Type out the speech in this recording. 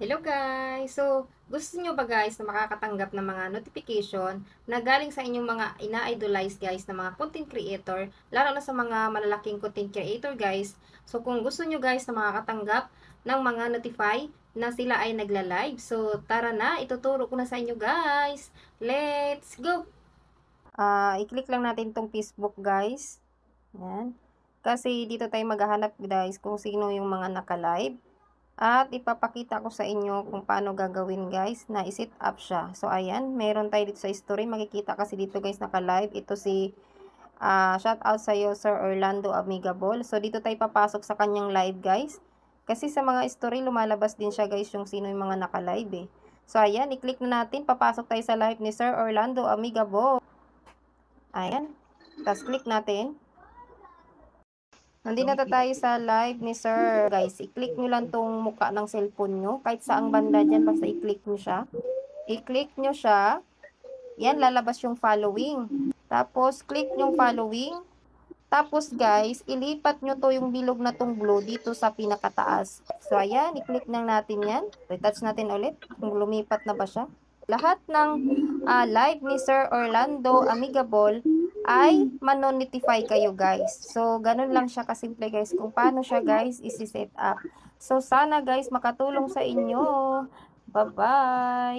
Hello guys! So, gusto nyo ba guys na makakatanggap ng mga notification na galing sa inyong mga ina-idolize guys na mga content creator, lalo na sa mga malalaking content creator guys. So, kung gusto nyo guys na makakatanggap ng mga notify na sila ay nagla-live, so tara na, ituturo ko na sa inyo guys. Let's go! I-click lang natin tong Facebook guys. Yan. Kasi dito tayo maghahanap guys kung sino yung mga naka-live. At ipapakita ko sa inyo kung paano gagawin guys na i-set up siya. So ayan, meron tayo dito sa story. Makikita kasi dito guys naka-live. Ito si shout out sa iyo Sir Orlando Amigable. So dito tayo papasok sa kanyang live guys. Kasi sa mga story lumalabas din siya guys yung sino yung mga naka-live eh. So ayan, i-click na natin. Papasok tayo sa live ni Sir Orlando Amigable. Ayan. Tapos click natin. Nandito na tayo sa live ni Sir. Guys, i-click nyo lang tong mukha ng cellphone nyo. Kahit saang banda dyan, basta i-click nyo siya. I-click nyo siya. Yan, lalabas yung following. Tapos, click yung following. Tapos, guys, ilipat nyo to yung bilog na tong blue dito sa pinakataas. So, ayan, i-click na natin yan. Retouch natin ulit kung lumipat na ba siya. Lahat ng live ni Sir Orlando Amigable ay manonotify kayo guys. So, ganun lang siya kasimple guys kung paano siya guys isi-set up. So, sana guys makatulong sa inyo. Bye-bye!